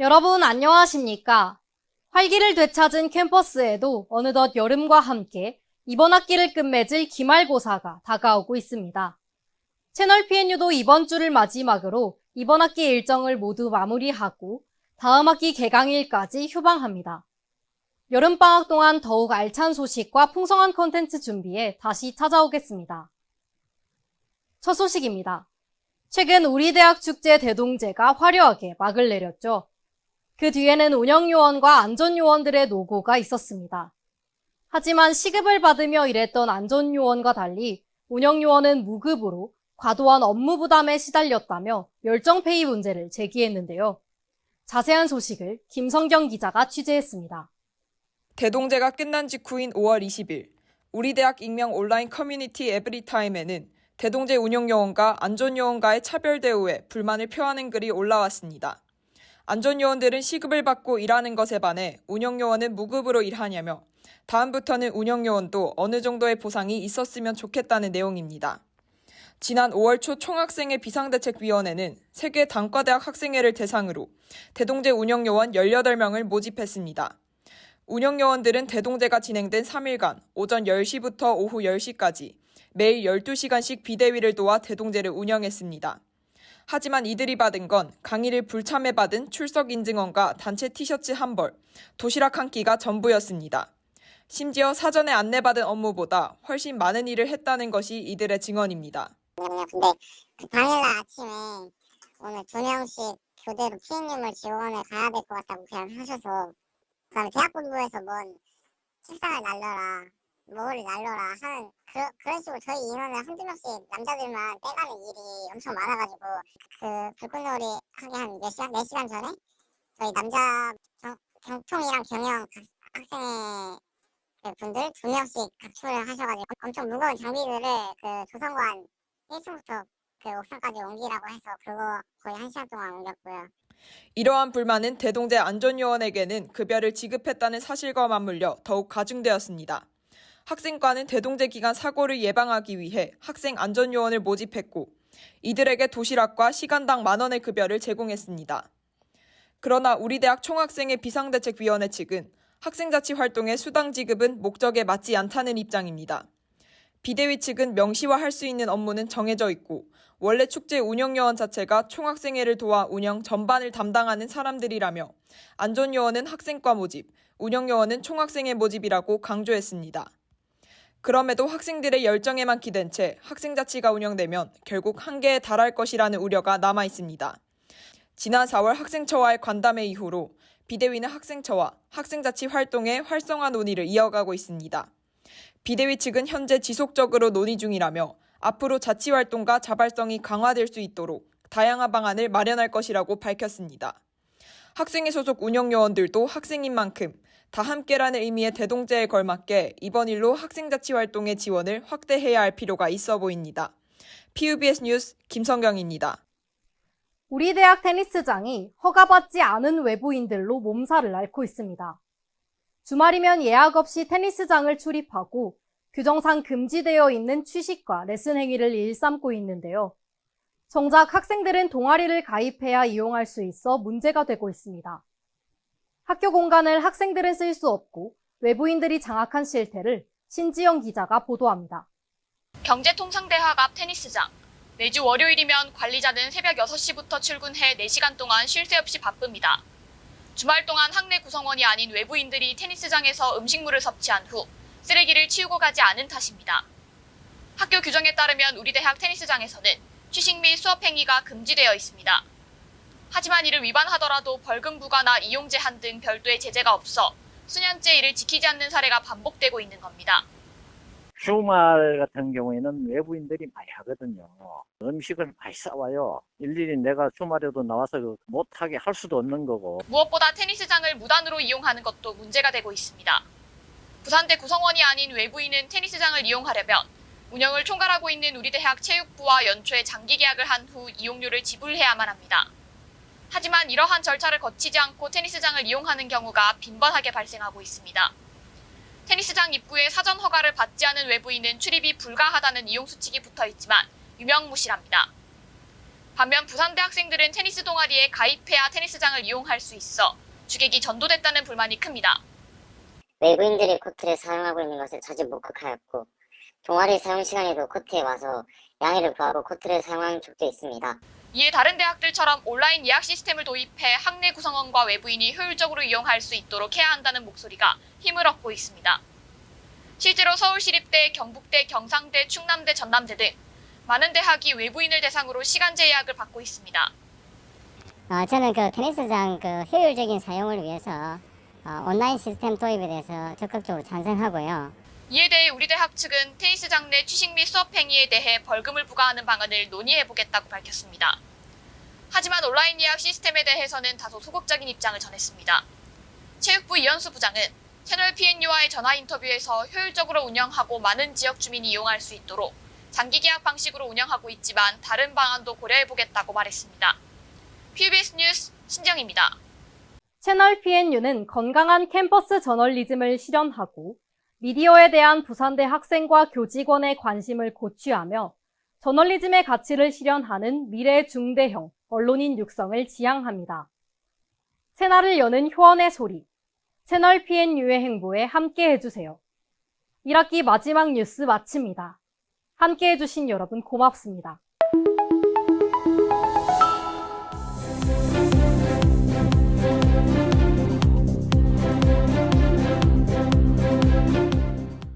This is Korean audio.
여러분 안녕하십니까? 활기를 되찾은 캠퍼스에도 어느덧 여름과 함께 이번 학기를 끝맺을 기말고사가 다가오고 있습니다. 채널 PNU도 이번 주를 마지막으로 이번 학기 일정을 모두 마무리하고 다음 학기 개강일까지 휴방합니다. 여름방학 동안 더욱 알찬 소식과 풍성한 콘텐츠 준비에 다시 찾아오겠습니다. 첫 소식입니다. 최근 우리 대학 축제 대동제가 화려하게 막을 내렸죠. 그 뒤에는 운영요원과 안전요원들의 노고가 있었습니다. 하지만 시급을 받으며 일했던 안전요원과 달리 운영요원은 무급으로 과도한 업무 부담에 시달렸다며 열정페이 문제를 제기했는데요. 자세한 소식을 김성경 기자가 취재했습니다. 대동제가 끝난 직후인 5월 20일, 우리 대학 익명 온라인 커뮤니티 에브리타임에는 대동제 운영요원과 안전요원과의 차별 대우에 불만을 표하는 글이 올라왔습니다. 안전요원들은 시급을 받고 일하는 것에 반해 운영요원은 무급으로 일하냐며 다음부터는 운영요원도 어느 정도의 보상이 있었으면 좋겠다는 내용입니다. 지난 5월 초 총학생회 비상대책위원회는 세계 단과대학 학생회를 대상으로 대동제 운영요원 18명을 모집했습니다. 운영요원들은 대동제가 진행된 3일간 오전 10시부터 오후 10시까지 매일 12시간씩 비대위를 도와 대동제를 운영했습니다. 하지만 이들이 받은 건 강의를 불참해 받은 출석 인증원과 단체 티셔츠 한 벌, 도시락 한 끼가 전부였습니다. 심지어 사전에 안내받은 업무보다 훨씬 많은 일을 했다는 것이 이들의 증언입니다. 근데 그 당일날 아침에 오늘 2명씩 교대로 PNU물 지원을 가야 될 것 같다고 그냥 하셔서 그다음에 대학본부에서 뭔 책상을 날려라, 뭐를 날려라 하는 그런 식으로 저희 인원을 한두 명씩 남자들만 떼가는 일이 엄청 많아가지고 그 불꽃놀이 하기 한 몇 시간? 4시간 전에 저희 남자 경통이랑 경영 학생회 분들 2명씩 각출을 하셔가지고 엄청 무거운 장비들을 그 조성관 1층부터 그 옥상까지 옮기라고 해서 그거 거의 1시간 동안 옮겼고요. 이러한 불만은 대동제 안전요원에게는 급여를 지급했다는 사실과 맞물려 더욱 가중되었습니다. 학생과는 대동제 기간 사고를 예방하기 위해 학생 안전요원을 모집했고 이들에게 도시락과 시간당 10,000원의 급여를 제공했습니다. 그러나 우리 대학 총학생회 비상대책위원회 측은 학생자치 활동의 수당 지급은 목적에 맞지 않다는 입장입니다. 비대위 측은 명시화할 수 있는 업무는 정해져 있고 원래 축제 운영요원 자체가 총학생회를 도와 운영 전반을 담당하는 사람들이라며 안전요원은 학생과 모집, 운영요원은 총학생회 모집이라고 강조했습니다. 그럼에도 학생들의 열정에만 기댄 채 학생자치가 운영되면 결국 한계에 달할 것이라는 우려가 남아있습니다. 지난 4월 학생처와의 간담회 이후로 비대위는 학생처와 학생자치 활동의 활성화 논의를 이어가고 있습니다. 비대위 측은 현재 지속적으로 논의 중이라며 앞으로 자치활동과 자발성이 강화될 수 있도록 다양한 방안을 마련할 것이라고 밝혔습니다. 학생회 소속 운영요원들도 학생인 만큼 다 함께라는 의미의 대동제에 걸맞게 이번 일로 학생자치활동의 지원을 확대해야 할 필요가 있어 보입니다. PUBS 뉴스 김성경입니다. 우리 대학 테니스장이 허가받지 않은 외부인들로 몸살을 앓고 있습니다. 주말이면 예약 없이 테니스장을 출입하고 규정상 금지되어 있는 취식과 레슨 행위를 일삼고 있는데요. 정작 학생들은 동아리를 가입해야 이용할 수 있어 문제가 되고 있습니다. 학교 공간을 학생들은 쓸 수 없고 외부인들이 장악한 실태를 신지영 기자가 보도합니다. 경제통상대학 앞 테니스장. 매주 월요일이면 관리자는 새벽 6시부터 출근해 4시간 동안 쉴 새 없이 바쁩니다. 주말 동안 학내 구성원이 아닌 외부인들이 테니스장에서 음식물을 섭취한 후 쓰레기를 치우고 가지 않은 탓입니다. 학교 규정에 따르면 우리 대학 테니스장에서는 취식 및 수업 행위가 금지되어 있습니다. 하지만 이를 위반하더라도 벌금 부과나 이용 제한 등 별도의 제재가 없어 수년째 이를 지키지 않는 사례가 반복되고 있는 겁니다. 주말 같은 경우에는 외부인들이 많이 하거든요. 음식을 많이 싸와요. 일일이 내가 주말에도 나와서 못하게 할 수도 없는 거고. 무엇보다 테니스장을 무단으로 이용하는 것도 문제가 되고 있습니다. 부산대 구성원이 아닌 외부인은 테니스장을 이용하려면 운영을 총괄하고 있는 우리 대학 체육부와 연초에 장기 계약을 한 후 이용료를 지불해야만 합니다. 하지만 이러한 절차를 거치지 않고 테니스장을 이용하는 경우가 빈번하게 발생하고 있습니다. 테니스장 입구에 사전 허가를 받지 않은 외부인은 출입이 불가하다는 이용 수칙이 붙어 있지만 유명무실합니다. 반면 부산대 학생들은 테니스 동아리에 가입해야 테니스장을 이용할 수 있어 주객이 전도됐다는 불만이 큽니다. 외부인들이 코트를 사용하고 있는 것을 자주 목격하였고 동아리 사용 시간에도 코트에 와서 양해를 구하고 코트를 사용하는 쪽도 있습니다. 이에 다른 대학들처럼 온라인 예약 시스템을 도입해 학내 구성원과 외부인이 효율적으로 이용할 수 있도록 해야 한다는 목소리가 힘을 얻고 있습니다. 실제로 서울시립대, 경북대, 경상대, 충남대, 전남대 등 많은 대학이 외부인을 대상으로 시간제 예약을 받고 있습니다. 저는 테니스장 효율적인 사용을 위해서 온라인 시스템 도입에 대해서 적극적으로 찬성하고요. 이에 대해 우리 대학 측은 테니스장 내 취식 및 수업 행위에 대해 벌금을 부과하는 방안을 논의해보겠다고 밝혔습니다. 하지만 온라인 예약 시스템에 대해서는 다소 소극적인 입장을 전했습니다. 체육부 이현수 부장은 채널 PNU와의 전화 인터뷰에서 효율적으로 운영하고 많은 지역 주민이 이용할 수 있도록 장기 계약 방식으로 운영하고 있지만 다른 방안도 고려해보겠다고 말했습니다. PBS 뉴스 신정입니다. 채널 PNU는 건강한 캠퍼스 저널리즘을 실현하고 미디어에 대한 부산대 학생과 교직원의 관심을 고취하며 저널리즘의 가치를 실현하는 미래 중대형 언론인 육성을 지향합니다. 새날을 여는 효원의 소리, 채널 PNU의 행보에 함께 해주세요. 1학기 마지막 뉴스 마칩니다. 함께 해주신 여러분 고맙습니다.